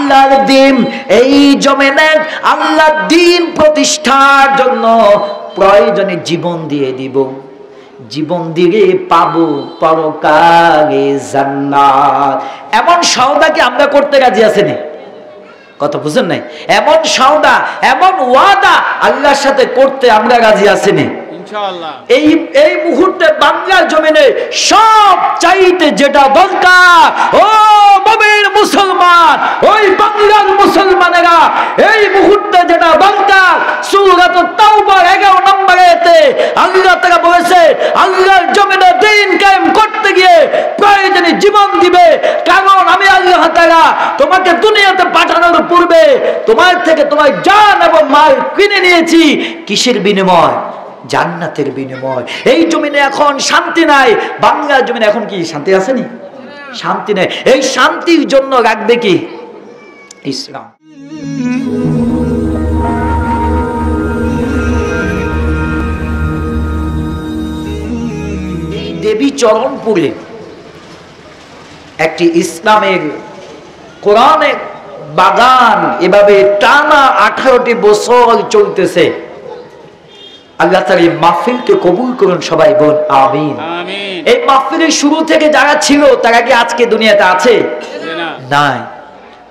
আল্লাহর দিন, এই জমিনে আল্লাহর দিন প্রতিষ্ঠার জন্য প্রয়োজনে জীবন দিয়ে দিব, জীবন দিয়ে পাবো পরকালে জান্নাত। এমন সওদা কি আমরা করতে রাজি আছি না? কথা বুঝেন নাই? এমন সওদা, এমন ওয়াদা আল্লাহর সাথে করতে আমরা রাজি আছি না? ইনশাআল্লাহ। এই মুহূর্তে বাংলার জমিনে সব চাইতে যেটা দরকার, ও মুমিন মুসলমান, ওই বাংলার মুসলমানেরা, এই মুহূর্তে যেটা দরকার, সূরাত তাওবার 11 নম্বর আয়াতে আল্লাহ তাআলা বলেছে, আল্লাহর জমিনে দ্বীন কায়েম করতে গিয়ে প্রয়োজনে জীবন দিবে। কারণ আমি আল্লাহ তাআলা তোমাকে দুনিয়াতে পাঠানোর পূর্বে তোমার থেকে তোমার জান এবং মাল কিনে নিয়েছি। কিসের বিনিময়? জান্নাতের বিনিময়। এই জমিনে এখন শান্তি নাই, বাংলার জমিনে এখন কি শান্তি আসেনি? শান্তি নেই। এই শান্তির জন্য রাখবে কি ইসলাম। এই দেবী চরণপুরে একটি ইসলামের কোরআনের বাগান এভাবে টানা 18টি বছর চলতেছে। আল্লাহ তাআলা এই মাহফিলকে কবুল করুন, সবাই বল আমিন। এই মাহফিলের শুরু থেকে যারা ছিল তারা কি আজকে দুনিয়াতে আছে? নাই,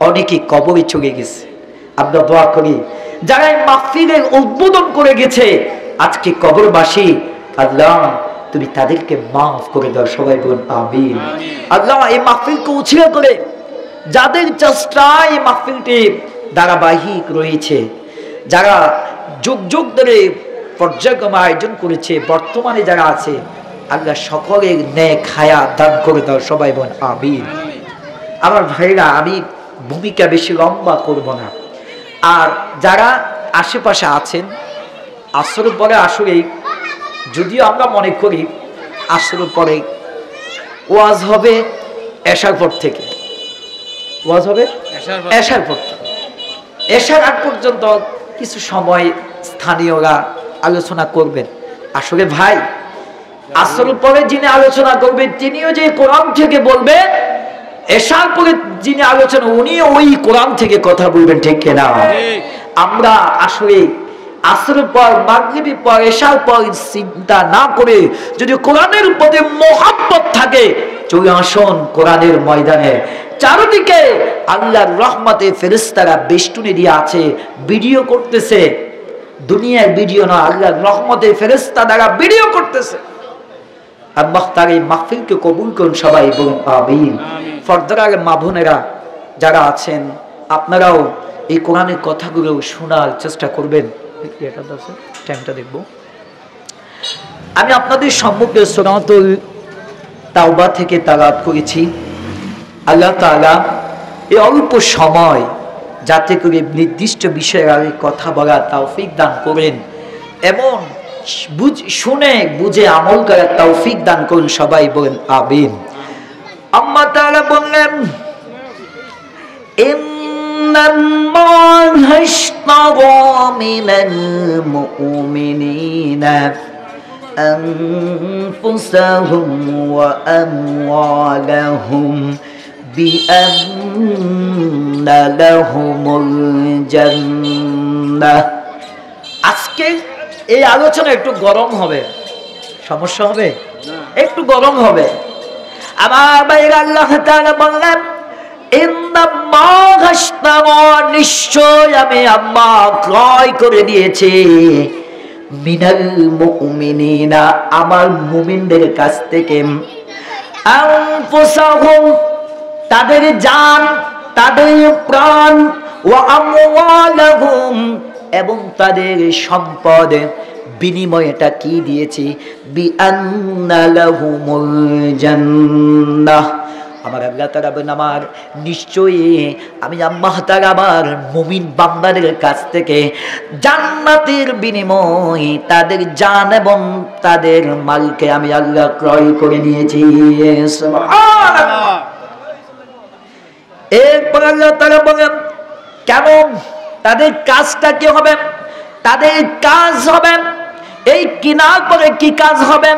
অনেকে কবরে চলে গেছে। আমরা দোয়া করি যারা এই মাহফিলের উদ্বোধন করে গেছে আজকে কবরবাসী, আল্লাহ তুমি তাদেরকে মাফ করে দাও, সবাই বল আমিন। আল্লাহ এই মাহফিলকে উছিলা করে যাদের চেষ্টায় এই মাহফিলটি ধারাবাহিক রয়েছে, যারা যুগ যুগ ধরে পর্যায়ক্রমে আয়োজন করেছে, বর্তমানে যারা আছে, আল্লাহ সকলের নেক হায়াত দান করে দাও, সবাই বল আমিন। আমার ভাইরা, আমি ভূমিকা বেশি লম্বা করব না। আর যারা আশেপাশে আছেন, আসরের পরে আসলে যদিও আমরা মনে করি আসরের পরে ওয়াজ হবে এশার পর থেকে, ওয়াজ হবে এশার পর থেকে, এশার আগ পর্যন্ত কিছু সময় স্থানীয়রা আলোচনা করবেন। আসলে ভাই, আসরের পরে যিনি আলোচনা করবেন তিনিও যে কোরআন থেকে বলবেন, এশার পরে যিনি আলোচনা উনিও ওই কোরআন থেকে কথা বলবেন, ঠিক কিনা? আমরা আসলে আসরের পর, মাগরিবের পর, এশার পর চিন্তা না করে যদি কোরআনের প্রতি মোহাব্বত থাকে, চলে আসুন কোরআনের ময়দানে। চারিদিকে আল্লাহর রহমতে ফেরেশতারা বেষ্টনী দিয়ে আছে, ভিডিও করতেছে। দুনিয়ার ভিডিও না, আল্লাহর রহমতে ফেরেশতা দ্বারা ভিডিও করতেছে। আল্লাহ তাআলা এই মাহফিলকে কবুল করুন, সবাই বলুন আমিন। পর্দার আগে মা বোনেরা যারা আছেন, আপনারাও এই কোরআনের কথাগুলো শোনার চেষ্টা করবেন। টাইমটা দেখব। আমি আপনাদের সম্মুখে সূরাতুল তাওবা থেকে তেলাওয়াত করেছি। আল্লাহ তাআলা এই অল্প সময় যাতে করে নির্দিষ্ট বিষয়ে আগে কথা বলার তৌফিক দান করেন, এমন শুনে বুঝে আমল করার তৌফিক দান করুন, সবাই বলেন আমিন। আল্লাহ তাআলা বললেন, ইন্নাল্লাহা ইশতারা মিনাল মুমিনিনা আনফুসাহুম ওয়া আমওয়ালাহুম বিআন্না লাহুমুল জান্নাহ। আজকে এই আলোচনা একটু গরম হবে, সমস্যা হবে, একটু গরম হবে। আমার ভাইরা, আল্লাহ তাআলা বললেন, ইন্নাল্লাহা ইশতারা, নিশ্চয় আমি আল্লাহ ক্রয় করে দিয়েছি, মিনাল মুমিনিনা, আমার মুমিনদের কাছ থেকে, আনফুসাহুম, তাদের জান, তাদের প্রাণ, ওয়া আমওয়ালাহুম, এবং তাদের সম্পদ, বিনিময়টা কি দিয়েছি, বিআন্না লাহুমুল জান্নাহ। আমার আল্লাহ তাআলা বলেন, আমার নিশ্চয়ই আমি আল্লাহ তাআলা আমার মুমিন বান্দাদের কাছ থেকে জান্নাতের বিনিময়ে তাদের জান এবং তাদের মালকে আমি আল্লাহ ক্রয় করে নিয়েছি। সুবহানাল্লাহ। এরপর আল্লাহ তাআলা বলেন, কেমন তাদের কাজটা কি হবে? তাদের কাজ হবে, এই কিনার পরে কি কাজ হবে?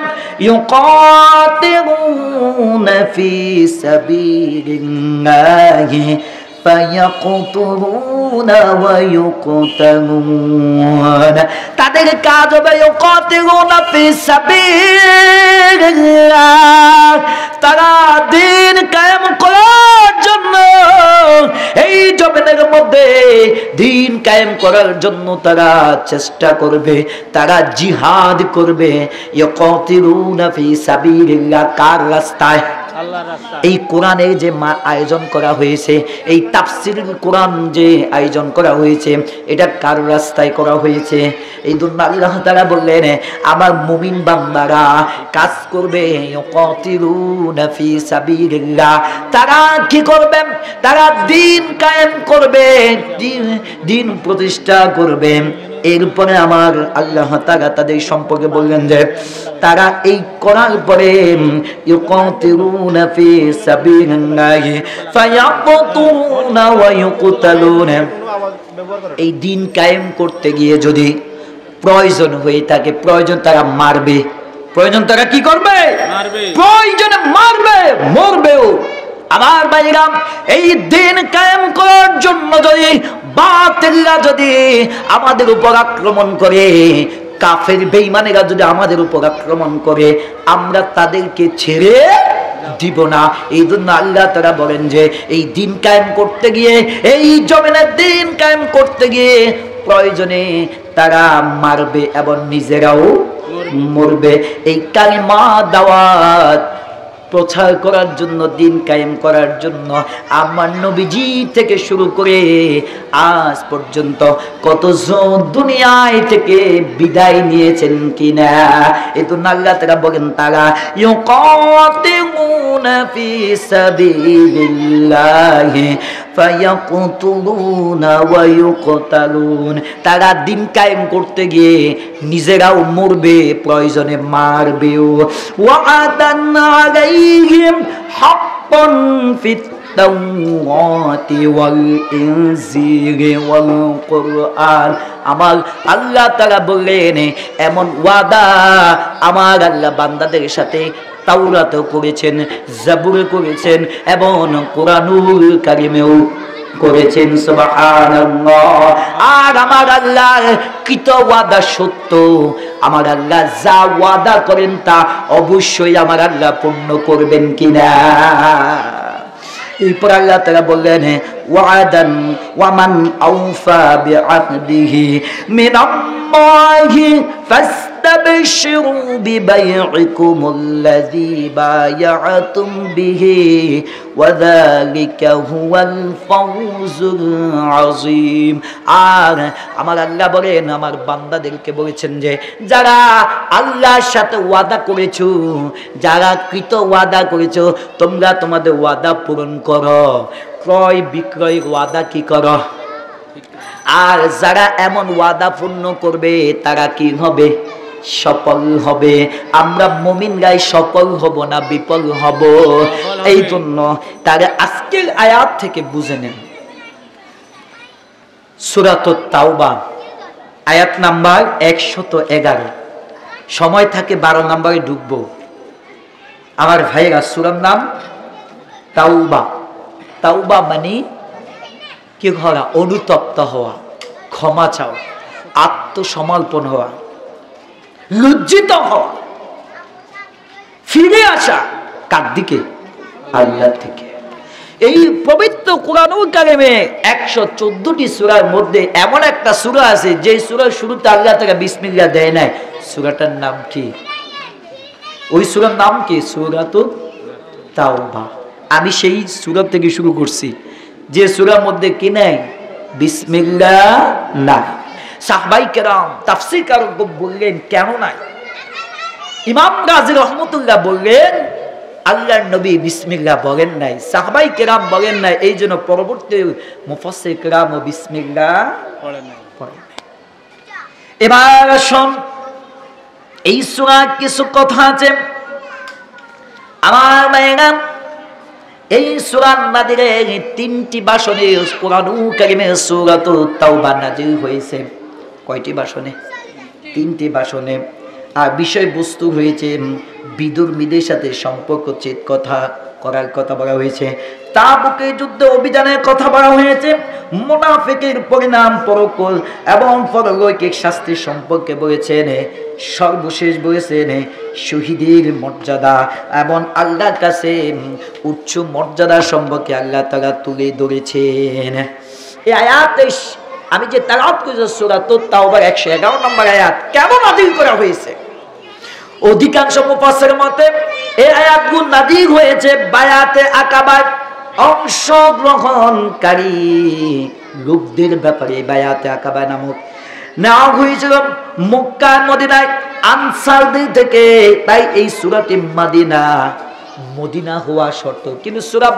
ইউকাতিলুনা ফি সাবিলিল্লাহি ফায়াকতুলুনা ওয়া ইউকতালুন, তাদের কাজ হবে ইউকাতিলুনা ফি সাবিলিল্লাহ, তারা দ্বীন কায়েম করার জন্য এই জমিনের মধ্যে দ্বীন কায়েম করার জন্য তারা চেষ্টা করবে, তারা জিহাদ করবে। ইউকাতিলুনা ফি সাবিলিল্লাহ, কার রাস্তায়? এই কোরআনের যে আয়োজন করা হয়েছে, এই তাফসীরুল কোরআন যে আয়োজন করা হয়েছে, এটা কার রাস্তায় করা হয়েছে? এই জন্য আল্লাহ তাআলা বললেন আমার মুমিন বান্দারা কাজ করবে ইউকাতিলুনা ফি সাবিলিল্লাহ, তারা কি করবে? তারা দ্বীন কায়েম করবে, দ্বীন প্রতিষ্ঠা করবে। এরপরে আমার আল্লাহ তাআলা তাদের সম্পর্কে বললেন যে তারা এই করার পরে ইউকাতিলুনা ফি সাবিলিল্লাহ ফায়াকতুলুনা ওয়া ইউকতালুন, এই দ্বীন কায়েম করতে গিয়ে যদি প্রয়োজন হয়ে থাকে, প্রয়োজন তারা মারবে, প্রয়োজন তারা কি করবে? প্রয়োজনে মারবে, মরবেও। আমার ভাইরা, এই দ্বীন কায়েম করার জন্য যদি বাতিলরা যদি আমাদের উপর আক্রমণ করে, কাফের বেঈমানেরা যদি আমাদের উপর আক্রমণ করে, আমরা তাদেরকে ছেড়ে দিব না। এই জন্য আল্লাহ তাআলা বলেন যে এই দ্বীন কায়েম করতে গিয়ে, এই জমিনে দ্বীন কায়েম করতে গিয়ে প্রয়োজনে তারা মারবে এবং নিজেরাও মরবে। এই কালিমা দাওয়াত প্রচার করার জন্য, দ্বীন কায়েম করার জন্য আমার নবীজি থেকে শুরু করে আজ পর্যন্ত কতজন দুনিয়ায় থেকে বিদায় নিয়েছেন কিনা। এই তো আল্লাহ তাআলা বলেন তারা ইউকাতিলুনা ফি সাবিলিল্লাহ ফায়াকতুলুনা ওয়া ইউকতালুন, তারা দ্বীন কায়েম করতে গিয়ে নিজেরাও মরবে, প্রয়োজনে মারবেও। ওয়াআদান আলাইহিম হাক্কান ফিত তাওরাতি ওয়াল ইনজিলি ওয়াল কুরআন, আমার আল্লাহ তাআলা বললেন এমন ওয়াদা আমার আল্লাহ বান্দাদের সাথে তাওরাতেও করেছেন, জাবুরে করেছেন এবং কোরআনুল কারীমেও করেছেন। সুবহানাল্লাহ। আর আমার আল্লাহ কৃত ওয়াদা সত্য, আমার আল্লাহ যা ওয়াদা করেন তা অবশ্যই আমার আল্লাহ পূর্ণ করবেন কিনা। এরপর আল্লাহ তাআলা বললেন ওয়াদান ওয়ামান আওফা বিআহদিহি মিনাল্লাহি ফাস্তাবশিরু বিবাইইকুমুল্লাযী বায়া'তুম বিহি ওয়া যালিকা হুয়াল ফাওজুল আযীম। আর আমার আল্লাহ বলেন আমার বান্দাদেরকে বলেছেন যে যারা আল্লাহর সাথে ওয়াদা করেছো, যারা কৃত ওয়াদা করেছো, তোমরা তোমাদের ওয়াদা পূরণ করো, ক্রয় বিক্রয় ওয়াদা কি করো। আর যারা এমন ওয়াদা পূর্ণ করবে তারা কি হবে? সফল হবে। আমরা মুমিনরাই সফল হব না বিফল হব। এই জন্য তারা আজকের আয়াত থেকে বুঝে নেন সূরাতুত তাওবা আয়াত নাম্বার 111, সময় থাকে 12 নম্বরে ঢুকবো। আমার ভাইরা সূরার নাম তাওবা। তাওবা মানে কি করা? অনুতপ্ত হওয়া, ক্ষমা চাও, আত্মসমর্পণ হওয়া, লজ্জিত হওয়া, ফিরে আসা কার দিকে? আল্লাহ থেকে। এই পবিত্র কোরআনুল কারীমে 114টি সূরার মধ্যে এমন একটা সূরা আছে যে সূরার শুরুতে আল্লাহ তাআলা বিসমিল্লাহ দেয় নাই। সূরাটার নাম কি? ওই সূরার নাম কি? সূরাতুত তাওবা। আমি সেই সূরা থেকে শুরু করছি যে সূরার মধ্যে কি নাই? বিসমিল্লাহ নাই। সাহাবায়ে কেরাম তাফসীরকারক বললেন কেন নাই? ইমাম গাজী রহমাতুল্লাহ বললেন আল্লাহর নবী বিসমিল্লাহ বলেন নাই, সাহাবায়ে কেরাম বলেন নাই, এই জন্য পরবর্তী মুফাসসির কেরাম বিসমিল্লাহ পড়েন নাই। এবার শুন, এই সূরা কিছু কথা আছে আমার ভাইরা। এই সূরা নাজিলে 3টি ভাষণে কোরআনুল কারীমে সূরাতুত তাওবা নাজিল হয়েছে। কয়টি ভাষণে? 3টি ভাষণে। আর বিষয়বস্তু হয়েছে বিদুর্মীদের সাথে সম্পর্কচ্ছেদ কথা, করার কথা বলা হয়েছে, তাবুকের যুদ্ধে অভিযানের কথা বলা হয়েছে, মুনাফিকের পরিণাম পরকাল এবং পরলৌকিক শাস্তি সম্পর্কে বলেছেন, সর্বশেষ বলেছেন শহীদের মর্যাদা এবং আল্লাহর কাছে উচ্চ মর্যাদা সম্পর্কে আল্লাহ তাআলা তুলে ধরেছেন। এই আয়াতে আমি যে তেলাওয়াত করেছি সূরা তাওবার 111 নম্বর আয়াত কেন নাযিল করা হয়েছে? অধিকাংশ মুফাসসিরের মতে এই আয়াতগুলো নাযিল হয়েছে বায়াতে আকাবার অংশগ্রহণকারী লোকদের ব্যাপারে। বায়াতে আকাবা নামক নেওয়া হয়েছিল মক্কা মদিনায় আনসারদের থেকে, তাই এই সূরাটি মদিনা হওয়া শর্ত। কিন্তু সূরা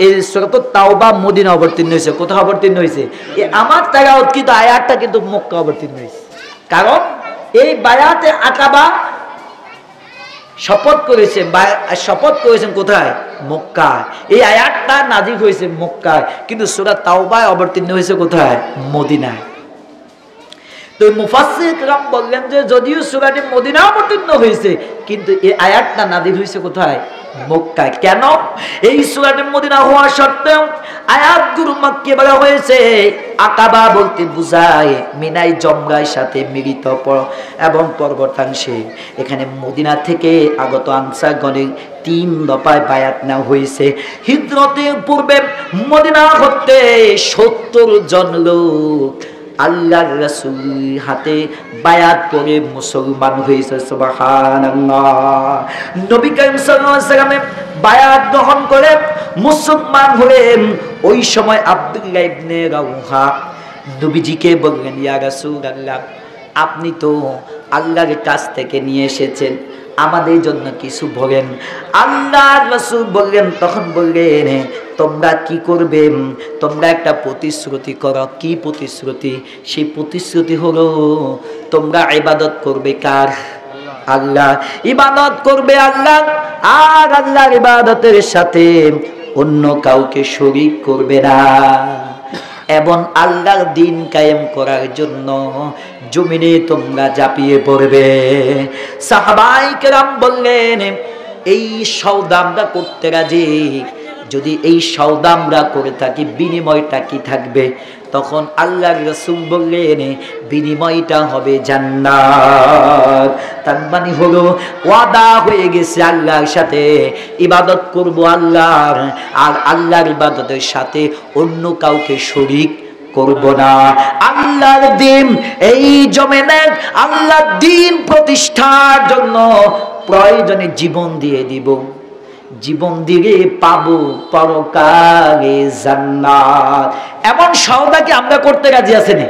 এই সূরা তাওবা মদিনা অবতীর্ণ হয়েছে। কোথাও অবতীর্ণ হয়েছে? আমার তেলাওয়াত কিন্তু আয়াতটা কিন্তু মক্কা অবতীর্ণ হয়েছে। কারণ এই বায়াতে আকাবা শপথ করেছেন কোথায়? মক্কায়। এই আয়াতটা নাযিল হয়েছে মক্কায়, কিন্তু সূরা তাওবায় অবতীর্ণ হয়েছে কোথায়? মদিনায়। তো মুফাসসির কিরাম বললেন যে যদিও সূরাটি মদিনায় অবতীর্ণ হয়েছে, কিন্তু এই আয়াতটা নাযিল হয়েছে কোথায়? মক্কায়। কেন? এই সূরাটি মদিনা হওয়া সত্ত্বেও আয়াতগুলো মক্কি বলা হয়েছে। আকাবা বলতে বোঝায় মিনাই জমরার সাথে মিলিত এবং পর্বতাংশে। এখানে মদিনা থেকে আগত আনসারগণের 3 দফায় বায়াত নেওয়া হয়েছে। হিজরতের পূর্বে মদিনা হতে 70 জন লোক আল্লাহর রাসূল হাতে বায়াত করে মুসলমান হয়েছে। সুবহানাল্লাহ। নবী করিম সাল্লাল্লাহু আলাইহি ওয়াসাল্লাম বায়াত গ্রহণ করে মুসলমান হলেন। ওই সময় আব্দুল্লাহ ইবনে রাওহা নবীজিকে বললেন, ইয়া রাসূলুল্লাহ, আপনি তো আল্লাহর কাছ থেকে নিয়ে এসেছেন, আমাদের জন্য কিছু বলেন। আল্লাহর রাসূল তখন বললেন, তোমরা কি করবে? তোমরা একটা প্রতিশ্রুতি করো। কি প্রতিশ্রুতি? সেই প্রতিশ্রুতি হলো তোমরা ইবাদত করবে কার? আল্লাহ। ইবাদত করবে আল্লাহ, আর আল্লাহর ইবাদতের সাথে অন্য কাউকে শরীক করবে না, এবং আল্লাহর দ্বীন কায়েম করার জন্য জমিনে তোমরা ঝাঁপিয়ে পড়বে। সাহাবায়ে কেরাম বললেন, এই সওদা আমরা করতে রাজি। যদি এই সওদা আমরা করে থাকি, বিনিময়টা কি থাকবে? তখন আল্লাহর রাসূল বললেন, বিনিময়টা হবে জান্নাত। তার মানে হলো ওয়াদা হয়ে গেছে আল্লাহর সাথে ইবাদত করব আল্লাহর, আর আল্লাহর ইবাদতের সাথে অন্য কাউকে শরীক করব না। আল্লাহর দ্বীন এই জমিনে আল্লাহর দ্বীন প্রতিষ্ঠার জন্য প্রয়োজনে জীবন দিয়ে দিব, জীবন দিয়ে পাবো পরকালে জান্নাত। এমন সওদা কি আমরা করতে রাজি আছি না?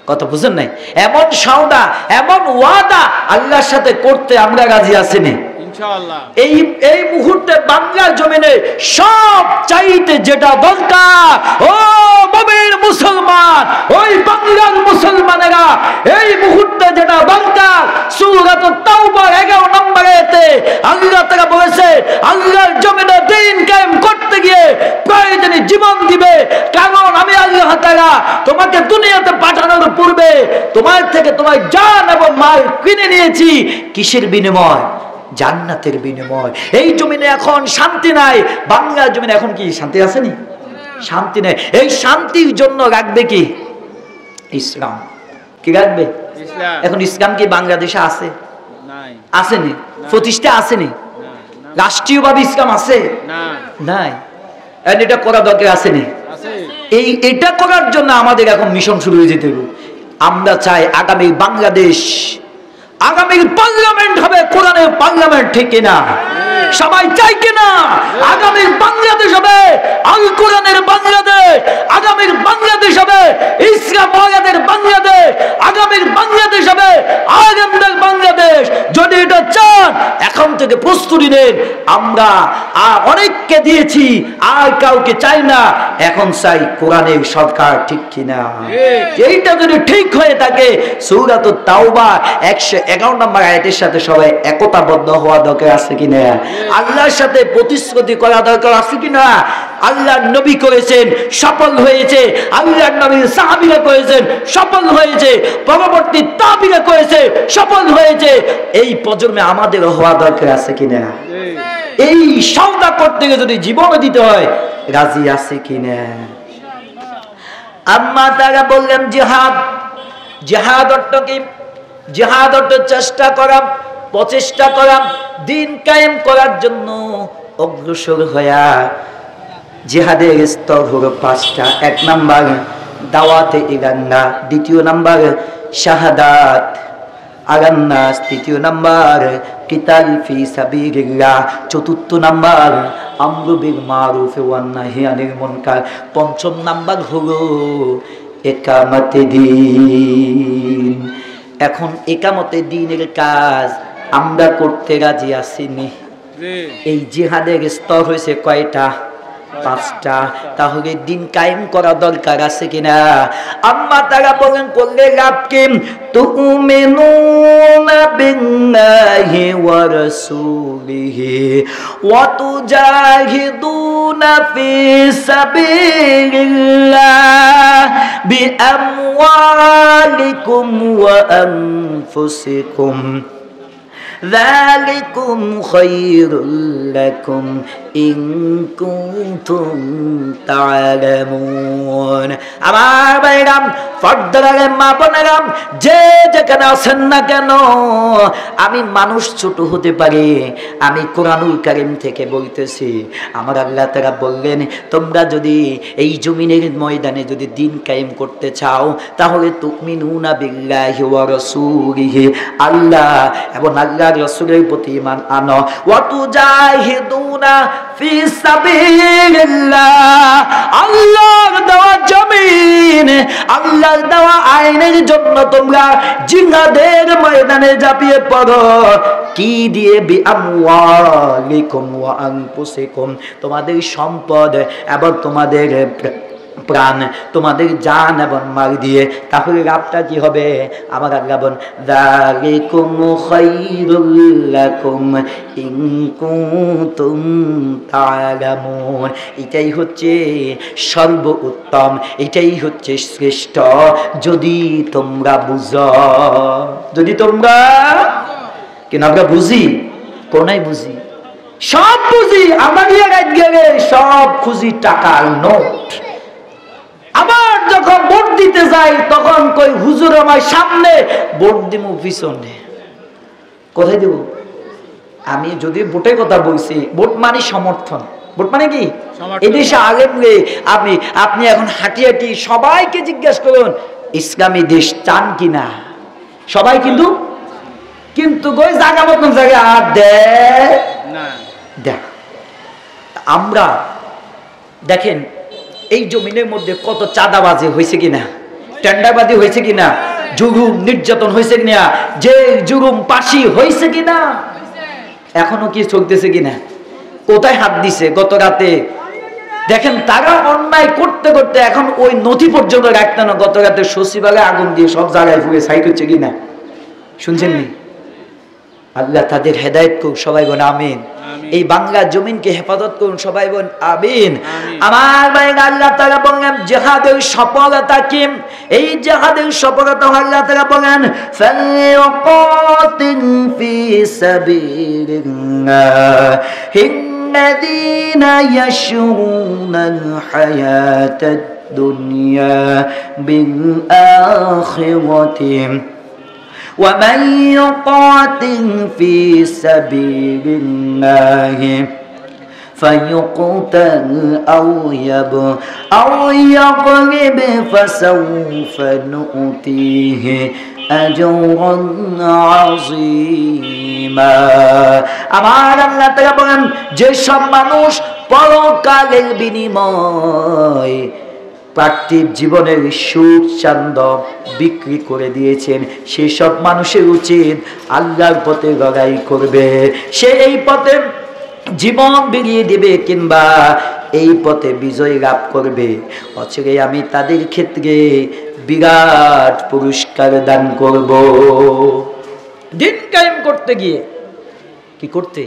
কথা বুঝেন নাই? এমন সওদা, এমন ওয়াদা আল্লাহর সাথে করতে আমরা রাজি আছি না? ইনশাআল্লাহ। এই মুহূর্তে বাংলার জমিনে সব চাইতে যেটা দরকার, ও মুমিন মুসলমান, ওই বাংলার মুসলমানেরা, এই মুহূর্তে যেটা দরকার, সূরা তাওবার 11 নম্বর আয়াতে আল্লাহ তাআলা বলেছে, আল্লাহর জমিনে দ্বীন কায়েম করতে গিয়ে প্রয়োজনে জীবন দিবে। কারণ আমি আল্লাহ তাআলা তোমাকে দুনিয়াতে পাঠানোর পূর্বে তোমার থেকে তোমার জান এবং মাল কিনে নিয়েছি। কিসের বিনিময়? জান্নাতের বিনিময়। এই জমিনে এখন শান্তি নাই, বাংলার জমিনে এখন কি শান্তি আসেনি? শান্তি নেই। এই শান্তির জন্য রাখবে কি? ইসলাম। কি রাখবে? ইসলাম। এখন ইসলাম কি বাংলাদেশে আছে? নাই। আসেনি? প্রতিষ্ঠা আসেনি? রাষ্ট্রীয়ভাবে ইসলাম আছে? নাই। এটা করা দরকার আসেনি? এটা করার জন্য আমাদের এখন মিশন শুরু হয়ে যেতে হবে। আমরা চাই আগামী বাংলাদেশ, আগামীর পার্লামেন্ট হবে কোরআনের পার্লামেন্ট, ঠিক কিনা? সবাই চাই কিনা আগামীর বাংলাদেশ হবে আল কোরআনের বাংলাদেশ, আগামীর বাংলাদেশ হবে ইসলাম ওয়ালাদের বাংলাদেশ, আগামীর বাংলাদেশ হবে আলেমদের বাংলাদেশ। যদি এটা চান এখন থেকে প্রস্তুতি নেন। আমরা অনেককে দিয়েছি, আর কাউকে চাই না, এখন চাই কোরআনের সরকার, ঠিক কিনা? এইটা যদি ঠিক হয়ে থাকে সূরা তাওবা 111 নম্বর আয়াতের সাথে সবাই একতাবদ্ধ হওয়া দরকার আছে কিনা? আল্লাহর সাথে প্রতিশ্রুতি করা দরকার আছে কিনা? আল্লাহর নবী করেছেন, সফল হয়েছে। আল্লাহর নবীর সাহাবীরা করেছেন, সফল হয়েছে। পরবর্তী তাবিরা করেছে, সফল হয়েছে। এই প্রজন্মে আমাদের হওয়া দরকার আছে কিনা? এই সওদা করতে গিয়ে যদি জীবন দিতে হয় রাজি আছে কিনা? আম্মা তারা বললেন জিহাদ। জিহাদ অর্থ কি? জিহাদ অর্থ চেষ্টা করা, প্রচেষ্টা করা, দিন কায়েম করার জন্য অগ্রসর হয়া। জিহাদের স্তর হলো 5টা। 1 নাম্বার দাওয়াতে ইলাল্লাহ, 2 নাম্বার শাহাদাত আলান্নাস, 3 নাম্বার কিতাল ফি সাবিলিল্লাহ, 4 নাম্বার আমরু বিল মারুফ ওয়া নাহি আনিল মুনকার, 5 নাম্বার হলো ইকামতে দ্বীন। এখন ইকামতে দ্বীনের কাজ আমরা করতে রাজি আছি নি? এই জিহাদের স্তর হয়েছে কয়টা? 5টা। তাহলে দিন কায়েম করা দরকার আছে কিনা? আম্মা তারা বলেন করলে লাভ কি? তুমিনুনা বিল্লাহি ওয়া রাসূলিহি ওয়া তুজাহিদুনা ফি সাবিলিল্লাহ বিআমওয়ালিকুম ওয়া আনফুসিকুম যালিকুম খায়রুল লাকুম ইন কুনতুম তা'লামুন। আমার ভাইরাম, পর্দার মা বোনেরাম, যে যেখানে আছেন না কেন, আমি মানুষ ছোট হতে পারি, আমি কোরআনুল কারীম থেকে বলতেছি। আমার আল্লাহ তাআলা বললেন, তোমরা যদি এই জমিনের ময়দানে যদি দিন কায়েম করতে চাও তাহলে তুমিনুনা বিল্লাহি ওয়া রাসূলিহি, আল্লাহ এবং আল্লাহর রাসূলের প্রতি ঈমান আনো। ওয়া তুজাহিদুনা ফি সাবিলিল্লাহ, আল্লাহর দেওয়া জমিন, আল্লাহর দেওয়া আইনের জন্য তোমরা জিহাদের ময়দানে ঝাঁপিয়ে পড়ো। কি দিয়ে? বিআমওয়ালিকুম ওয়া আনফুসিকুম, তোমাদের সম্পদ এবং তোমাদের প্রাণ, তোমাদের জান এবং মাল দিয়ে। তাহলে লাভটা কি হবে? আমার আল্লাহ বলেন, যালিকুম খায়রুল লাকুম ইন কুনতুম তা'লামুন, এটাই হচ্ছে সর্বোত্তম, এটাই হচ্ছে শ্রেষ্ঠ যদি তোমরা বুঝো। যদি তোমরা, কেন আমরা বুঝি? কোনাই বুঝি, সব বুঝি। আমার রাত গেলে সব খুঁজি টাকার নোট। আবার যখন ভোট দিতে যাই তখন কই হুজুর আমার সামনে, ভোট দিব পিছনে। কোথায় দেব? আমি যদি ভোটের কথা বলছি, ভোট মানে সমর্থন। ভোট মানে কি? এদেশে আলেমরে আপনি এখন হাঁটি হাঁটি সবাইকে জিজ্ঞেস করুন ইসলামী দেশ চান কিনা, সবাই কিন্তু কই জায়গা মতন জায়গা আর দেয় না। আমরা দেখেন এই জমিনের মধ্যে কত চাঁদাবাজি হয়েছে কিনা, টেন্ডারবাজি হয়েছে কিনা, জুলুম নির্যাতন হয়েছে কিনা, যে জুলুম পাশি হয়েছে কিনা, এখনো কি চলতেছে কিনা, কোথায় হাত দিছে গত রাতে। দেখেন তারা অন্যায় করতে করতে এখন ওই নথি পর্যন্ত রাখতে না, গত রাতে সচিবালয়ে আগুন দিয়ে সব জায়গায় ফুয়ে সাইড হচ্ছে কিনা, শুনছেন নি? আল্লাহ তাদের হেদায়েত করুন, সবাই বলেন আমিন। এই বাংলা জমিনকে হেফাজত করুন, সবাই বলেন আমিন। আমার ভাই আল্লাহ তাআলা বলেন জিহাদের সফলতা কি? এই জিহাদের সফলতা আল্লাহ তাআলা বলেন ফালইউকাতিল ফি সাবিলিল্লাহিল্লাযীনা ইয়াশরুনাল হায়াতাদ দুনিয়া বিল আখিরাতি ومن يقاتل في سبيل الله فيقتل أو يغلب فسوف نؤتيه أجرا عظيما। আমার আল্লাহ তাআলা বলেন যে সব মানুষ পরকালের বিনিময় পার্থিব জীবনের সুখ চান্দ বিক্রি করে দিয়েছেন, সেসব মানুষের উচিত আল্লাহর পথে লড়াই করবে। সে এই পথে জীবন বিলিয়ে দিবে কিংবা এই পথে বিজয় লাভ করবে। অচিরে আমি তাদের ক্ষেত্রে বিরাট পুরস্কার দান করব। দিন কায়েম করতে গিয়ে কি করতে?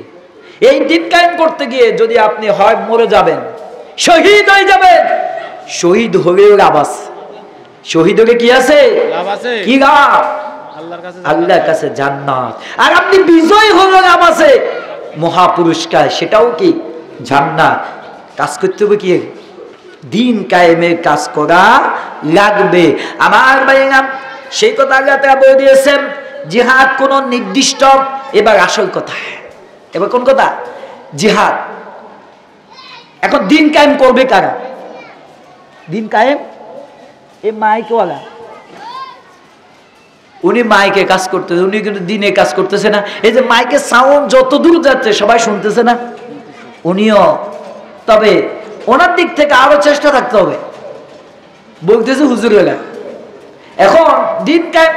এই দিন কায়েম করতে গিয়ে যদি আপনি হয় মরে যাবেন, শহীদ হয়ে যাবেন, শহীদ হলেও লাভ আছে। শহীদ হলে কি আছে? কি লাভ? আল্লাহর কাছে জান্নাত। আর আপনি বিজয় হলেও লাভ আছে, মহাপুরস্কার, সেটাও কি জান্নাত। কাজ করতে হবে কি, দিন কায়েমের কাজ করা লাগবে। আমার ভাইরা, সেই কথা আল্লাহ তাআলা বলে দিয়েছেন জিহাদ কোন নির্দিষ্ট। এবার আসল কথা, এবার কোন কথা? জিহাদ। এখন দিন কায়েম করবে কারা? দিন কায়েম এই মাইকওয়ালা, উনি মাইকে কাজ করতেছে, উনি কিন্তু দিনে কাজ করতেছে না। এই যে মাইকের সাউন্ড যত দূর যাচ্ছে সবাই শুনতেছে না, উনিও। তবে ওনার দিক থেকে আরো চেষ্টা থাকতে হবে। বলতেছে হুজুরেরা এখন দিন কায়েম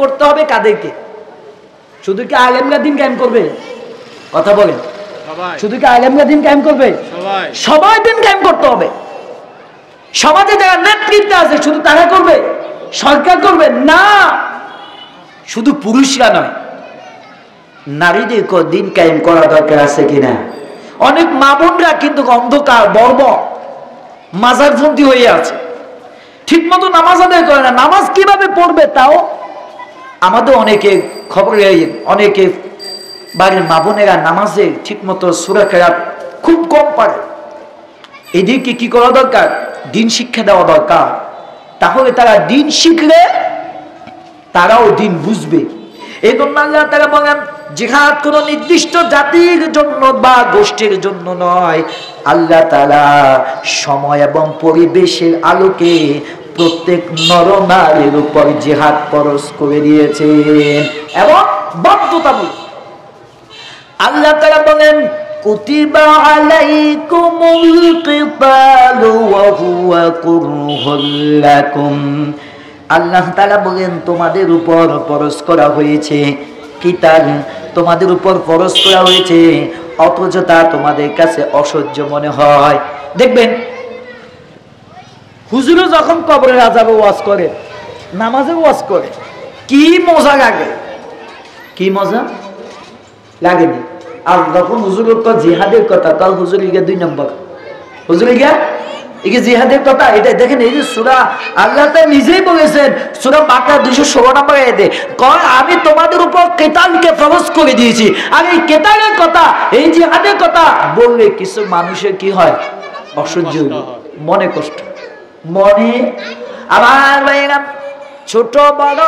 করতে হবে কাদেরকে? শুধু কি আলেমরা দিন কায়েম করবে? কথা বলেন, শুধু কি আলেমরা দিন কায়েম করবে? সবাই দিন কায়েম করতে হবে। সমাজে যারা নেতৃত্বে আছে শুধু তারা করবে? সরকার করবে না। শুধু পুরুষরা নয়, নারীদেরকে দিন কায়েম করা দরকার আছে কিনা? অনেক মা বোনরা কিন্তু অন্ধকার বর্বর মাজারবন্দী হয়ে আছে, ঠিক মতো নামাজ আদায় করে না। নামাজ কিভাবে পড়বে তাও আমাদের অনেকে খবরে, অনেকে বাড়ির মা বোনেরা নামাজে ঠিক মতো সূরা কেরাত খুব কম পারে। এদিকে কি করা দরকার? দিন শিক্ষা দেওয়া দরকার। তাহলে তারা দিন শিখলে তারাও দিন বুঝবে। এই জন্য আল্লাহ তাআলা বলেন জিহাদ কোন নির্দিষ্ট জাতির জন্য বা গোষ্ঠীর জন্য নয়। আল্লাহ তাআলা সময় এবং পরিবেশের আলোকে প্রত্যেক নরনারীর উপর জিহাদ ফরজ করে দিয়েছেন এবং বাধ্যতামূলক। আল্লাহ তাআলা বলেন কুতিবা আলাইকুমুল কিতালু ওয়া হুয়া কুরহুল লাকুম। আল্লাহ তাআলা বলেন তোমাদের উপর ফরজ করা হয়েছে কিতাল, তোমাদের উপর ফরজ করা হয়েছে, অথচ তা তোমাদের কাছে অসহ্য মনে হয়। দেখবেন হুজুরও যখন কবরের আযাবে ওয়াজ করে, নামাজে ওয়াজ করে, কি মজা লাগে, কি মজা লাগেনি? আর যখন হুজুরের জিহাদের কথা, তাহলে হুজুর গিয়া 2 নম্বর, হুজুর গিয়া এই জিহাদের কথা। এটা দেখেন, এই যে সূরা আল্লাহ তাআলা নিজেই বলেছেন সূরা বাকারা 216 নম্বর আয়াতে, কয় আমি তোমাদের উপর কিতালকে ফরজ করে দিয়েছি। আর এই কিতালের কথা, এই জিহাদের কথা বললে কিছু মানুষের কি হয়? অসহ্য, মনে কষ্ট, মনে। আমার ভাইরা, ছোট বড়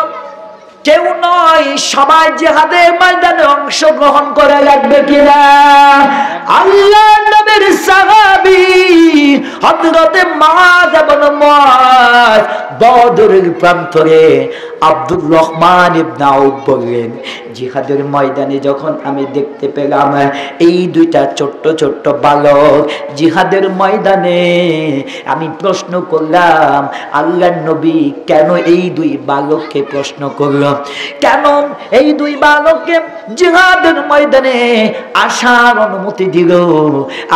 কেউ নয়, সবাই জিহাদের ময়দানে অংশগ্রহণ করে লাগবে কিনা? আল্লাহ নবীর সাহাবী হযরতে মুআয ইবনে মুআয বদরের প্রান্তরে আব্দুর রহমান ইবনে আউফ বললেন, জিহাদের ময়দানে যখন আমি দেখতে পেলাম এই 2টা ছোট্ট ছোট্ট বালক জিহাদের ময়দানে, আমি প্রশ্ন করলাম আল্লাহর নবী কেন এই 2 বালককে প্রশ্ন করল, কেন এই 2 বালককে জিহাদের ময়দানে আসার অনুমতি দিল?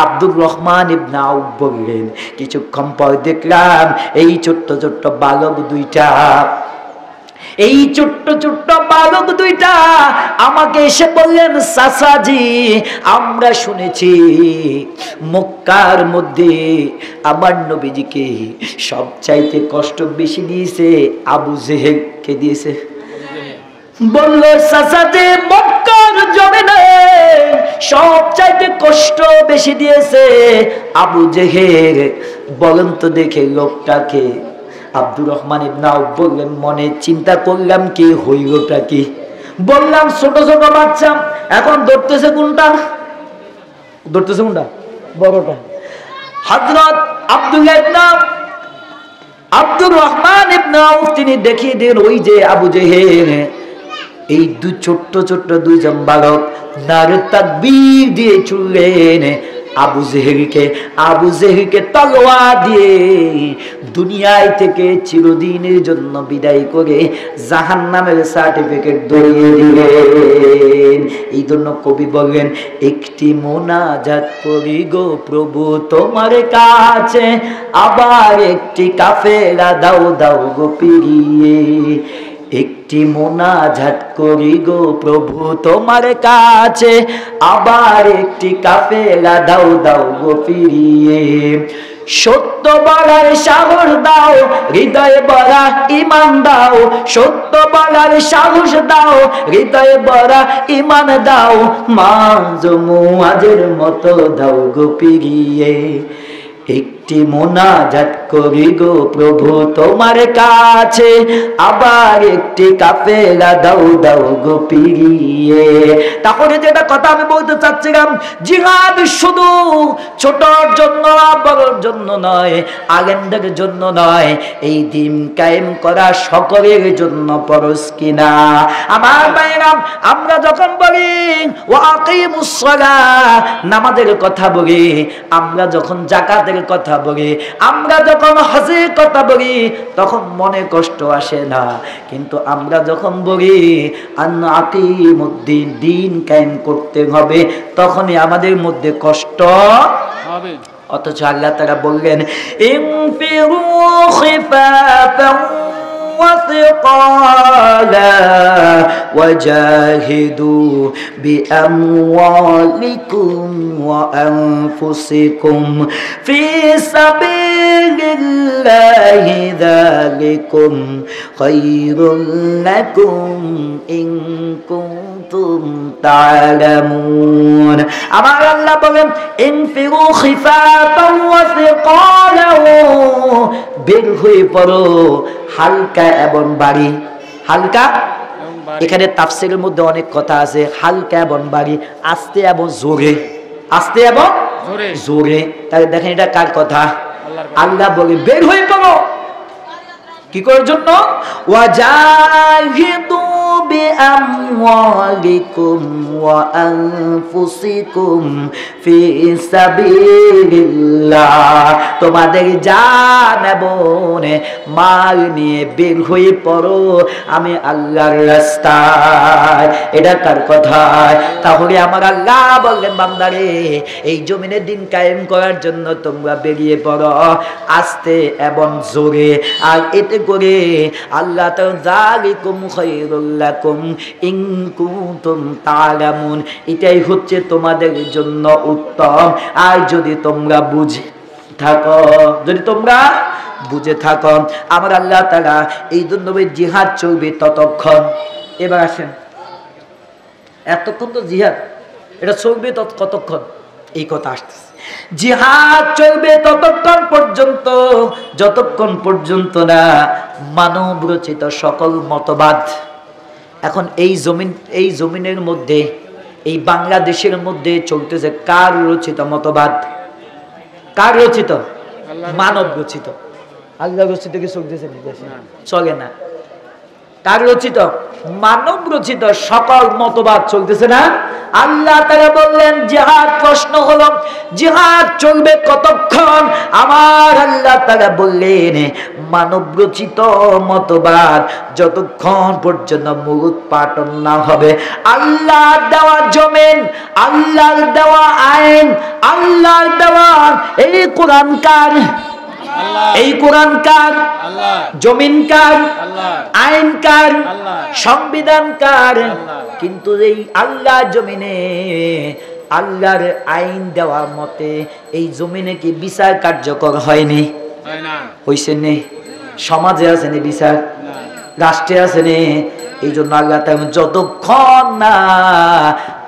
আব্দুর রহমান ইবনে আউফ বললেন, কিছুক্ষণ পর দেখলাম এই ছোট্ট ছোট্ট বালক 2টা, এই ছোট্ট ছোট্ট বালক 2টা আমাকে এসে বললেন, চাচাজি আমরা শুনেছি মক্কার মধ্যে আমার নবীজিকে সবচাইতে কষ্ট বেশি দিয়েছে আবু জেহেল। কে দিয়েছে? বলল চাচাজি মক্কার জমিনে সবচাইতে কষ্ট বেশি দিয়েছে আবু জেহেল। বলেন তো দেখে লোকটাকে। আব্দুর রহমান ইবনে আউফ বললেন, মনে চিন্তা করলাম কি হইলটা কি? বললাম ছোট ছোট বাচ্চা। এখন ধরতেছে কোনটা? ধরতেছে কোনটা? বড়টা। হযরত আব্দুর রহমান ইবনে আউফ তিনি দেখিয়ে দেন, ওই যে আবু জেহেল, এই 2 ছোট্ট ছোট্ট 2জন বালক নারে তাকবীর দিয়ে চললেন আবু জেহেলকে তলোয়ার দিয়ে দুনিয়ায় থেকে চিরদিনের জন্য বিদায় করে জাহান্নামের সার্টিফিকেট ধরিয়ে দিলেন। এই জন্য কবি বললেন, একটি মোনাজাত করি গো প্রভু তোমার কাছে, আবার একটি কাফেলা দাও দাও গো ফিরিয়ে। একটি মোনাজাত করি গো প্রভু তোমার কাছে, আবার একটি কাফেলা দাও দাও গো ফিরিয়ে। সত্য বলার সাহস দাও, হৃদয়ে বলা ঈমান দাও, সত্য বলার সাহস দাও, হৃদয়ে বলা ঈমান দাও, মাঝমুয়াজের মতো দাও গো পিরিয়ে, একটি মোনাজাত করি গো প্রভু তোমার কাছে, আবার একটি কাফেলা দাও দাও গো পিরিয়ে। তাহলে যেটা কথা আমি বলতে চাচ্ছিলাম, জিহাদ শুধু ছোটর জন্য বড়র জন্য নয়, আলেমদের জন্য নয়, এই দিন কায়েম করা সকলের জন্য ফরজ কিনা? আমার ভাইরা, আমরা যখন বলি ওয়া আকিমুস সালাহ, নামাজের কথা বলি, আমরা যখন যাকাতের কথা বলি, আমরা যখন হজের কথা বলি, তখন মনে কষ্ট আসে না। কিন্তু আমরা যখন বলি আকিমুদ্দিন, দিন কায়েম করতে হবে, তখনই আমাদের মধ্যে কষ্ট হবে। অথচ আল্লাহ তাআলা বললেন ইনফিরু খিফাফান وثقالا وجاهدوا بأموالكم وأنفسكم في سبيل الله ذلكم خير لكم إن كنتم تعلمون। আমার আল্লাহ বলেন ইনফিরু খিফাফান ওয়াসিকালা, বের হয়ে পড়ো হালকা এবং ভারী। হালকা, এখানে তাফসীরের মধ্যে অনেক কথা আছে, হালকা এবং ভারী, আস্তে এবং জোরে, আস্তে এবং জোরে। তাহলে দেখেন এটা কার কথা? আল্লাহ বলে বের হয়ে পড়ো, কি করার জন্য? ওয়াজাহিদু বিআমওয়ালিকুম ওয়া আনফুসিকুম ফি সাবিলিল্লাহ, তোমাদের জান এবং মাল নিয়ে বের হয়ে পড়ো আমি আল্লাহর রাস্তায়। এটা কার কথা? তাহলে আমার আল্লাহ বললেন বান্দারে, এই জমিনে দিন কায়েম করার জন্য তোমরা বেরিয়ে পড়ো আস্তে এবং জোরে। আর এতে করে আল্লাহ তাআলা যালিকুম খায়রুল লাকুম ইন কুনতুম তা'লামুন, এটাই হচ্ছে তোমাদের জন্য উত্তম। আর যদি তোমরা বুঝে থাকো, যদি তোমরা বুঝে থাকো, আমার আল্লাহ তাআলা এই জন্য জিহাদ চলবে ততক্ষণ। এবার আসেন, এতক্ষণ তো জিহাদ, এটা চলবে কতক্ষণ? এই কথা আসতেছে, জিহাদ চলবে ততক্ষণ পর্যন্ত যতক্ষণ পর্যন্ত না মানব রচিত সকল মতবাদ। এখন এই জমিনের মধ্যে, এই বাংলাদেশের মধ্যে চলতেছে কার রচিত মতবাদ? কার রচিত? মানব রচিত। আল্লাহ রচিত কি চলতেছে? চলে না। কার রচিত? মানব রচিত সকল মতবাদ চলতেছে না। আল্লাহ তাআলা বললেন জিহাদ, প্রশ্ন হলো জিহাদ চলবে কতক্ষণ? আমার আল্লাহ তাআলা বললেন মানব রচিত মতবাদ যতক্ষণ পর্যন্ত মূলোৎপাটন না হবে। আল্লাহর দেওয়া জমিন, আল্লাহর দেওয়া আইন, আল্লাহর দেওয়া এই কোরআন কার? এই কোরআন কার? জমিন কার? আইন কার? সংবিধান কার? কিন্তু এই আল্লাহ জমিনে আল্লাহর আইন দেওয়া মতে এই জমিনে কি বিচার কার্যকর হয়নি? হইছে নে? সমাজে আছে নি বিচার? রাষ্ট্রে আছে নি? এই জন্য আল্লাহ যতক্ষণ না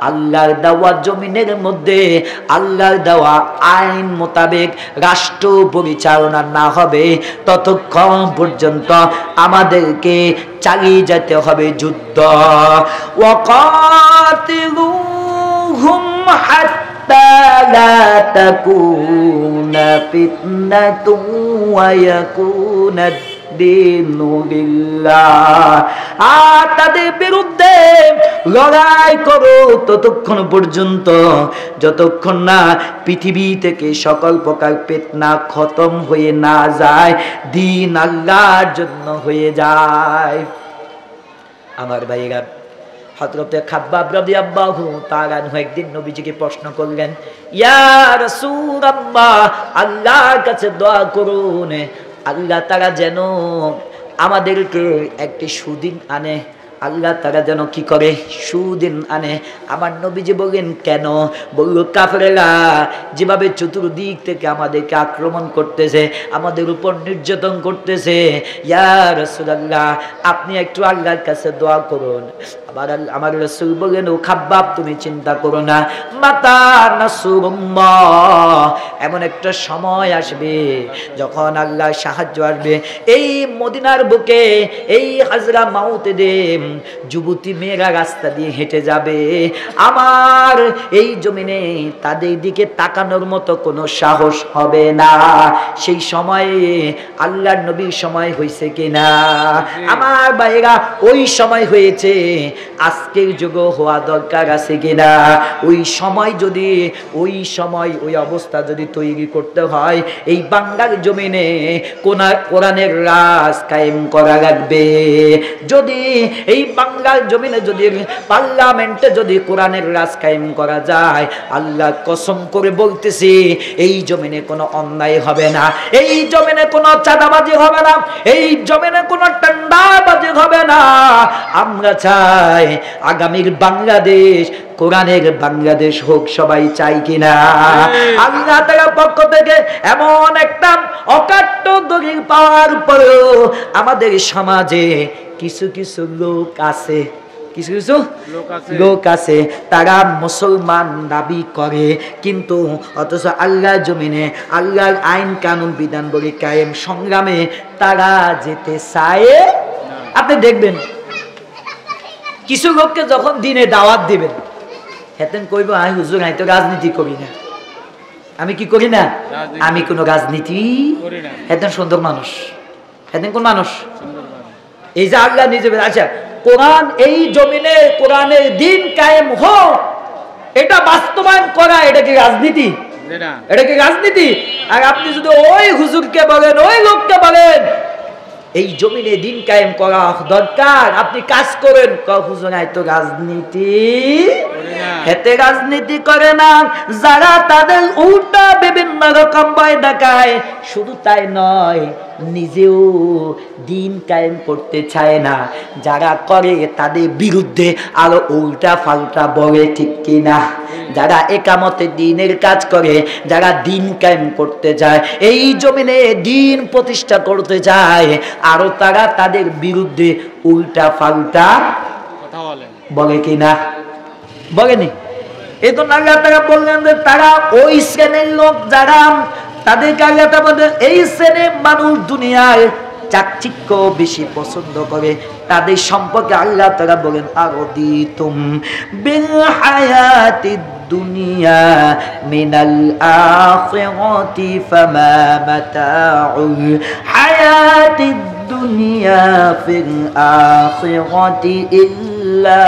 আল্লাহর দেওয়া জমিনের মধ্যে আল্লাহর দেওয়া আইন মোতাবেক রাষ্ট্র পরিচালনা না হবে ততক্ষণ পর্যন্ত আমাদেরকে চালিয়ে যেতে হবে যুদ্ধ। ওয়াকাতিলুহুম হাত্তা লা তাকুনা ফিতনাতুন ওয়া ইয়াকুনা আর তাদের বিরুদ্ধে লড়াই করো ততক্ষণ পর্যন্ত যতক্ষণ না পৃথিবী থেকে সকল প্রকার ফিতনা খতম হয়ে না যায়, দিন আল্লাহর জন্য হয়ে যায়। আমার ভাইরা, হযরতে খাব্বাব রাদিয়াল্লাহু তাআলা একদিন নবীজিকে প্রশ্ন করলেন, ইয়া রাসূলুল্লাহ, আল্লাহর কাছে দোয়া করুন আল্লাহ তাআলা যেন আমাদেরকে একটি সুদিন আনে, আল্লাহ তারা যেন কি করে সুদিন আনে। আমার নবীজি বললেন কেন? বলল কাফেরেরা যেভাবে চতুর্দিক থেকে আমাদেরকে আক্রমণ করতেছে, আমাদের উপর নির্যাতন করতেছে, ইয়া রাসূলুল্লাহ আপনি একটু আল্লাহর কাছে দোয়া করুন। আমার রাসূল বললেন ও খাব্বাব তুমি চিন্তা করো না, মাতা নাসরুল্লাহ এমন একটা সময় আসবে যখন আল্লাহ সাহায্য আসবে। এই মদিনার বুকে এই হাজরা মাউতে দে যুবতী মেয়েরা রাস্তা দিয়ে হেঁটে যাবে, আমার এই জমিনে তাদের দিকে তাকানোর মতো কোনো সাহস হবে না। সেই সময়ে আল্লাহর নবীর সময় হয়েছে কিনা আমার ভাইরা? ওই সময় হয়েছে, আজকের যুগে হওয়া দরকার আছে কিনা? ওই সময় যদি ওই সময় ওই অবস্থা যদি তৈরি করতে হয়, এই বাংলার জমিনে কোরআনের রাজ কায়েম করা লাগবে। যদি এই বাংলার জমিনে যদি পার্লামেন্টে যদি কোরআনের রাজ কায়েম করা যায়, আল্লাহ কসম করে বলতেছি এই জমিনে কোনো অন্যায় হবে না, এই জমিনে কোনো চাঁদাবাজি হবে না, এই জমিনে কোনো টেন্ডারবাজি হবে না। আমরা চাই আগামীর বাংলাদেশ কোরআনের বাংলাদেশ হোক, সবাই চাই কিনা? আল্লাহ তাআলার পক্ষ থেকে এমন একটা অকাট্য দলিল পাওয়ার পরেও আমাদের সমাজে কিছু কিছু লোক আছে, কিছু কিছু লোক আছে তারা মুসলমান দাবি করে, কিন্তু অথচ আল্লাহ জমিনে আল্লাহর আইন কানুন বিধান বলে কায়েম সংগ্রামে তারা যেতে চায়। আপনি দেখবেন কিছু লোককে যখন দিনে দাওয়াত দিবেন, হেতেন কইব আমি হুজুর আমি তো রাজনীতি করি না, আমি কি করি না, আমি কোনো রাজনীতি করি না। হেতেন সুন্দর মানুষ, হেতেন কোন মানুষ? এই যে আল্লাহ নিজে আচ্ছা কোরআন এই জমিনে কোরআনের দিন কায়েম হোক, এটা বাস্তবায়ন করা, এটা কি রাজনীতি? এটা কি রাজনীতি? আর আপনি যদি ওই হুজুরকে বলেন, ওই লোককে বলেন এই জমিনে দিন কায়েম করা দরকার, আপনি কাজ করেন, হুজুর নাই তো রাজনীতি, হেতে রাজনীতি করে না যারা তাদের উল্টা বিভিন্ন রকম ভয় দেখায়। শুধু তাই নয়, নিজেও দিন কায়েম করতে চায় না, যারা করে তাদের বিরুদ্ধে আরো উল্টা পাল্টা বলে, ঠিক কিনা? যারা একামতে দিনের কাজ করে, যারা দিন কায়েম করতে যায়, এই জমিনে দিন প্রতিষ্ঠা করতে যায়, আরো তারা তাদের বিরুদ্ধে উল্টা পাল্টা বলে কিনা? বলেনি? এই তো আল্লাহ তাআলা বললেন যে তারা ওই শ্রেণীর লোক যারা তাদেরকে আল্লাহ তাআলা এই শ্রেণীর মানুষ দুনিয়ায় চাকচিক্য বেশি পছন্দ করে, তাদের সম্পর্কে আল্লাহ তাআলা বলেন আরদিতুম বিল হায়াতিদ দুনিয়া মিনাল আখিরাতি ফামা মাতাউল হায়াতিদ দুনিয়া ফিল আখিরাতি ইল্লা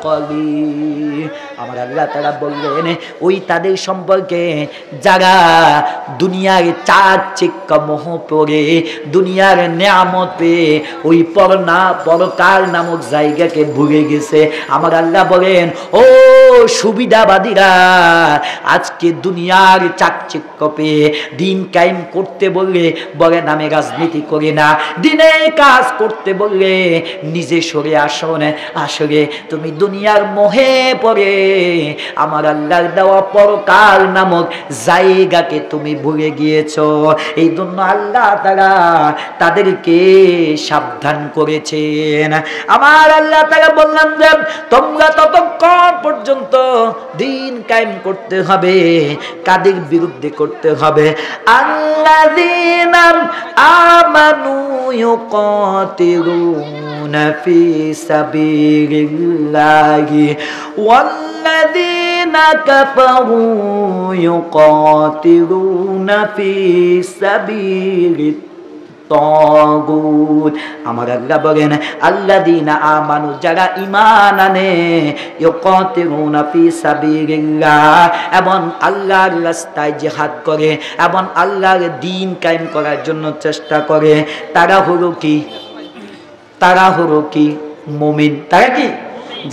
কলিল। আমার আল্লাহ তাআলা বললেন ওই তাদের সম্পর্কে যারা দুনিয়ার চাকচিক্য মোহ পড়ে, দুনিয়ার নিয়ামত পেয়ে ওই পরকাল নামক জায়গাকে ভুলে গেছে। আমার আল্লাহ বলেন ও সুবিধাবাদীরা, আজকে দুনিয়ার চাকচিক্য পেয়ে দিন কায়েম করতে বললে বলেন আমি রাজনীতি করি না, দিনে কাজ করতে বললে নিজে সরে আসুন। আসলে তুমি দুনিয়ার মোহে পড়ে আমার আল্লাহর দেওয়া পরকাল নামক জায়গাকে তুমি ভুলে গিয়েছো। এই জন্য আল্লাহ তাআলা তাদেরকে সাবধান করেছেন। আমার আল্লাহ তাআলা বললেন যে তোমরা ততক্ষণ পর্যন্ত দিন কায়েম করতে হবে, কাদের বিরুদ্ধে করতে হবে? আল্লাযীনা আমানু ইউকাতিলুনা ফি সাবিলিল্লাহি ওয়াল্লাযীনা কাফারু ইউকাতিলুনা ফি সাবিলিত তাগুত। আমার আল্লাহ বলেন আল্লাযীনা আমানু, যারা ঈমান আনে, ইউকাতিলুনা ফি সাবিলিল্লাহ, এবং আল্লাহর রাস্তায় জিহাদ করে এবং আল্লাহর দ্বীন কায়েম করার জন্য চেষ্টা করে, তারা হলো কি? তারা হলো কি? মুমিন। তারা কি?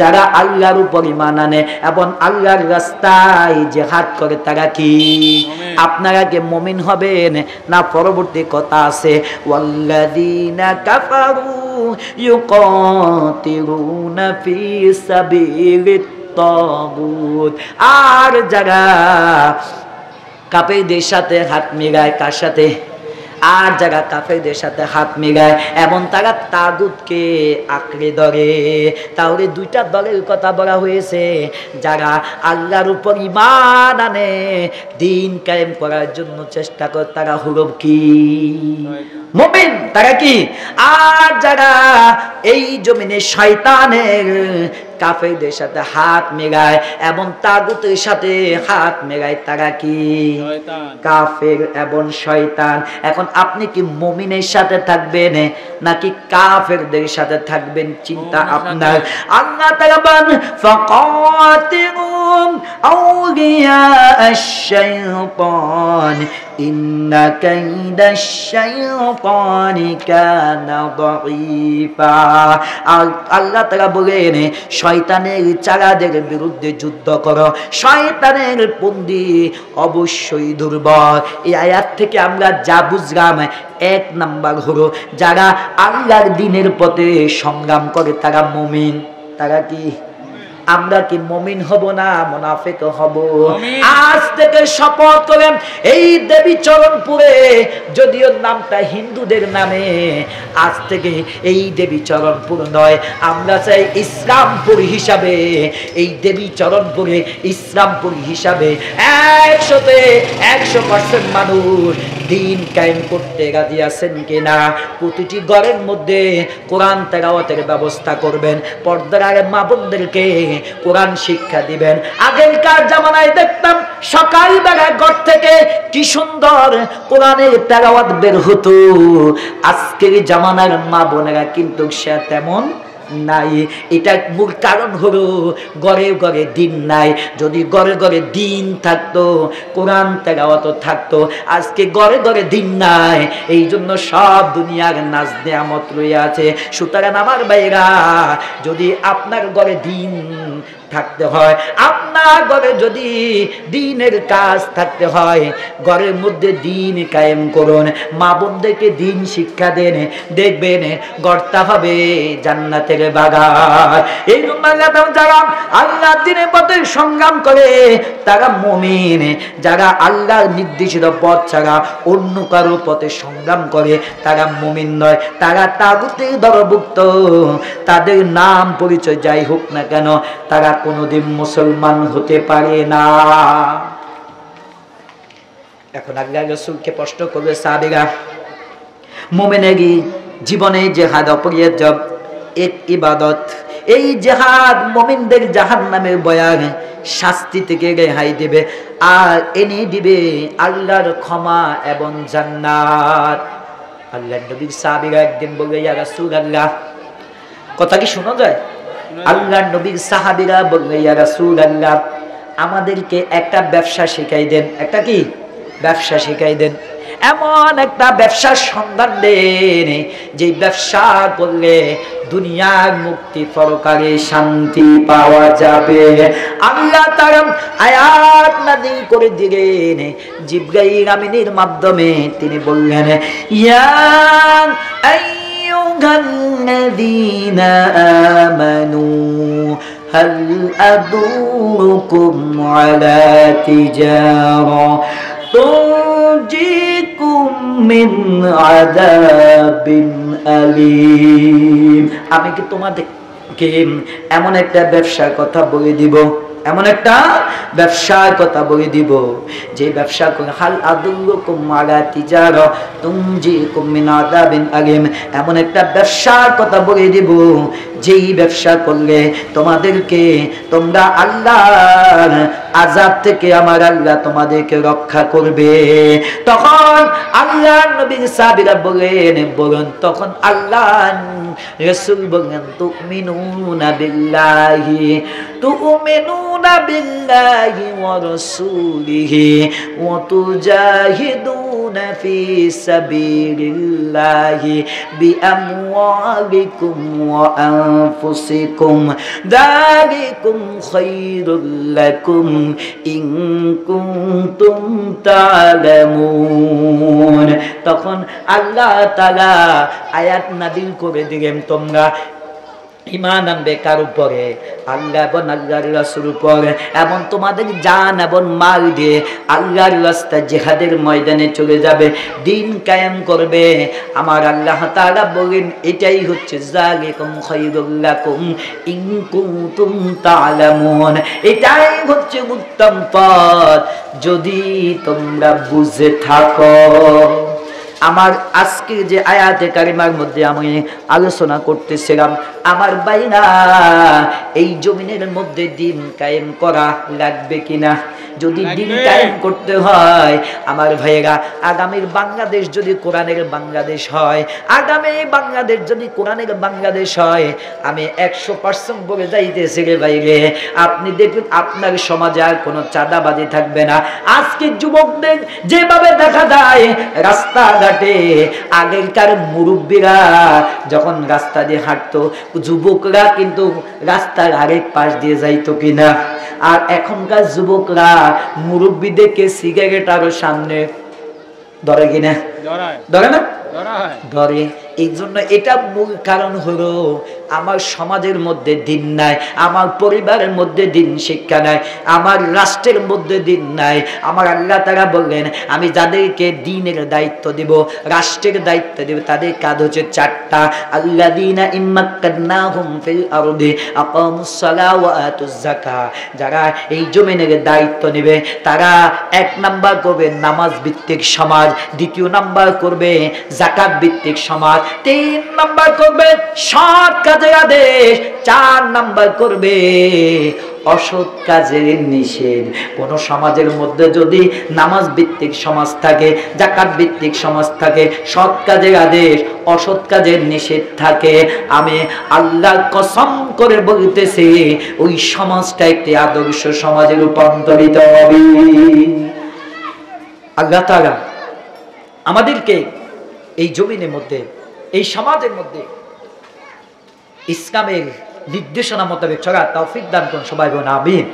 যারা আল্লাহর উপর ঈমান আনে এবং আল্লাহর রাস্তায় জিহাদ করে, তারা কি? আপনারা কি মুমিন হবেন না? পরবর্তী কথা আছে ওয়াল্লাযীনা কাফারু ইউকাতিলুনা ফি সাবিলিত তাগুত। আর যারা কাফেরদের সাথে হাত মিলায়, কার সাথে? আর যারা কাফেরদের সাথে হাত মিলায় এবং তারা তাগুতকে আঁকড়ে ধরে। তাহলে দুইটা দলের কথা বলা হয়েছে। যারা আল্লাহর উপর ঈমান আনে, দ্বীন কায়েম করার জন্য চেষ্টা করে, তারা হলো কি? মুমিন। তারা কি? আর যারা এই জমিনে শয়তানের, কাফেরদের সাথে হাত মেলায় এবং তাগুতের সাথে হাত মেলায়, তারা কি? কাফের এবং শয়তান। এখন আপনি কি মুমিনের সাথে থাকবেন নাকি কাফেরদের সাথে থাকবেন? চিন্তা আপনার। আল্লাহ তাআলা বলেন ফাকাতিলুম আউলিয়া আশ-শাইতান ইন্না কাইদাশ-শাইতানি কানা দাঈফা। আল্লাহ তাআলা বলেন শয়তানের চালাদের বিরুদ্ধে যুদ্ধ করো, শয়তানের বন্দী অবশ্যই দুর্বল। এই আয়াত থেকে আমরা যা বুঝলাম, এক নাম্বার হলো যারা আল্লাহর দ্বীনের পথে সংগ্রাম করে তারা মুমিন। তারা কি? আমরা কি মুমিন হব না মুনাফিক হব? আজ থেকে শপথ করেন এই দেবী চরণপুরে, যদিও নামটা হিন্দুদের নামে, আজ থেকে এই দেবী চরণপুর নয়, আমরা চাই ইসলামপুর হিসাবে, এই দেবী চরণপুরে ইসলামপুর হিসাবে 100% মানুষ দ্বীন কায়েম করতে রাজি আছেন কিনা? প্রতিটি ঘরের মধ্যে কোরআন তেলাওয়াতের ব্যবস্থা করবেন, পর্দার আগে মা বোনদেরকে কোরআন শিক্ষা দিবেন। আগেরকার জামানায় দেখতাম সকালবেলা ঘর থেকে কি সুন্দর কোরআনের তেলাওয়াত বের হতো। আজকের জামানার মা বোনেরা কিন্তু সে তেমন নাই। এটা মূল কারণ হলো ঘরে ঘরে দিন নাই। যদি ঘরে ঘরে দিন থাকতো, কোরআন তেলাওয়াত থাকতো, আজকে ঘরে ঘরে দিন নাই। এই জন্য সব দুনিয়ার নাজ নেয়ামত রয়ে আছে। সুতরাং আমার ভাইরা, যদি আপনার ঘরে দিন থাকতে হয়, আপনার ঘরে যদি দ্বীনের কাজ থাকতে হয়, ঘরের মধ্যে দ্বীন কায়েম করুন, মা বোনদেরকে দ্বীন শিক্ষা দেন, দেখবেন ঘরটা হবে জান্নাতের বাগান। এই জন্য যারা আল্লাহর দ্বীনের পথে সংগ্রাম করে তারা মুমিন। যারা আল্লাহর নির্দেশিত পথ ছাড়া অন্য কারো পথে সংগ্রাম করে তারা মুমিন নয়, তারা তাগুতের দলভুক্ত। তাদের নাম পরিচয় যাই হোক না কেন, তারা কোনোদিন মুসলমান হতে পারে না। এখন আল্লাহ রাসূলকে প্রশ্ন করবে সাহাবীরা, মুমিনের জীবনে জিহাদ অপরিহার্য এক ইবাদত। এই জিহাদ মুমিনদের জাহান্নামের ভয়ার শাস্তি থেকে রেহাই দেবে আর এনে দিবে আল্লাহর ক্ষমা এবং জান্নাত। আল্লাহর নবীর সাহাবীরা একদিন বলবে, ইয়া রাসূলুল্লাহ, কথা কি শোনা যায়? আল্লাহর নবীর সাহাবীরা বলবে, ইয়া রাসূলুল্লাহ, আমাদেরকে একটা ব্যবসা শিখাই দেন। একটা কি ব্যবসা শিখাই দেন, এমন একটা ব্যবসার সন্ধান দেন যে ব্যবসা করলে দুনিয়ার মুক্তি, পরকালে শান্তি পাওয়া যাবে। আল্লাহ তাআলা আয়াত নাযিল করে দিলেন জিবরাইল আমিনের মাধ্যমে। তিনি বললেন, ইয়া আইয়ুহাল্লাযীনা আমানু হাল আদুরুকুম আলা তিজারা তুনজিকুম মিন আযাবিন আলীম। আমি কি তোমাদেরকে এমন একটা ব্যবসার কথা বলে দিব, এমন একটা ব্যবসার কথা বলে দিব যে ব্যবসা করে হাল আদুল্লুকুম আলা তিজারা তুনজিকুম মিন আযাবিন আলীম। এমন একটা ব্যবসার কথা বলে দিব যেই ব্যবসা করলে তোমাদেরকে, তোমরা আল্লাহর আযাব থেকে আমার আল্লাহ তোমাদেরকে রক্ষা করবে। তখন আল্লাহর নবীর সাহাবীরা বলেন, তখন আল্লাহ রাসূল বলেন, তুমিনুনা বিল্লাহি ওয়া রাসূলিহি ওয়া তুজাহিদুনা ফি সাবিলিল্লাহি বিআমওয়ালিকুম ওয়া আনফুসিকুম যালিকুম খায়রুল লাকুম ইন কুনতুম তা'লামুন। তখন আল্লাহ তাআলা আয়াত নাযিল করে দিলেন, তোমরা ঈমান আনবে কার উপরে? আল্লাহ এবং আল্লাহর রাসূলের উপরে, এবং তোমাদের জান এবং মাল দিয়ে আল্লাহর রাস্তায় জিহাদের ময়দানে চলে যাবে, দিন কায়েম করবে। আমার আল্লাহ তাআলা বলেন এটাই হচ্ছে যালিকুম খায়রুল লাকুম ইন কুনতুম তা'লামুন, এটাই হচ্ছে উত্তম পথ যদি তোমরা বুঝে থাকো। আমার আজকে যে আয়াতে কারিমার মধ্যে আমি আলোচনা করতেছিলাম, আমার ভাইরা এই জমিনের মধ্যে দিন কায়েম করা লাগবে কিনা? যদি দিন কায়েম করতে হয় আমার ভাইয়েরা, আগামীর বাংলাদেশ যদি কোরআনের বাংলাদেশ হয়, আগামী বাংলাদেশ যদি কোরআনের বাংলাদেশ হয়, আমি 100% বলে যাইতেছি রে ভাইরে, আপনি দেখুন আপনার সমাজে আর কোনো চাঁদাবাজি থাকবে না। আজকে যুবকদের যেভাবে দেখা যায় রাস্তাঘাটে, আগেকার মুরব্বীরা যখন রাস্তা দিয়ে হাঁটতো, যুবকরা কিন্তু রাস্তার আরেক পাশ দিয়ে যাইতো কিনা? আর এখনকার যুবকরা মুরব্বীদেরকে সিগারেট আরো সামনে ধরে কিনা? ধরে না? ধরে। এই জন্য এটা মূল কারণ হলো আমার সমাজের মধ্যে দিন নাই, আমার পরিবারের মধ্যে দিন শিক্ষা নাই, আমার রাষ্ট্রের মধ্যে দিন নাই। আমার আল্লাহ তাআলা বললেন আমি যাদেরকে দ্বীনের দায়িত্ব দেব, রাষ্ট্রের দায়িত্ব দেব, তাদের কাজ হচ্ছে 4টা। আল্লাযীনা ইম্মাক্কানাহুম ফিল আরদি আকামুস সালাহ ওয়া আতুজ যাকাহ, যারা এই জমিনের দায়িত্ব নেবে তারা 1 নাম্বার করবে নামাজ ভিত্তিক সমাজ, 2 নাম্বার করবে যাকাত ভিত্তিক সমাজ, 3 নাম্বার করবে সৎ কাজের আদেশ, 4 নাম্বার করবে অসৎ কাজের নিষেধ। কোন সমাজের মধ্যে যদি নামাজ ভিত্তিক সমাজ থাকে, যাকাত ভিত্তিক সমাজ থাকে, সৎ কাজের আদেশ অসৎ কাজের নিষেধ থাকে, আমি আল্লাহর কসম করে বলতেছি ওই সমাজটা একটি আদর্শ সমাজে রূপান্তরিত হবে। আল্লাহ তাআলা আমাদেরকে এই জমিনের মধ্যে, এই সমাজের মধ্যে ইসলামের নির্দেশনা মোতাবেক চলার তৌফিক দান করুন। সবাই বলুন আমিন।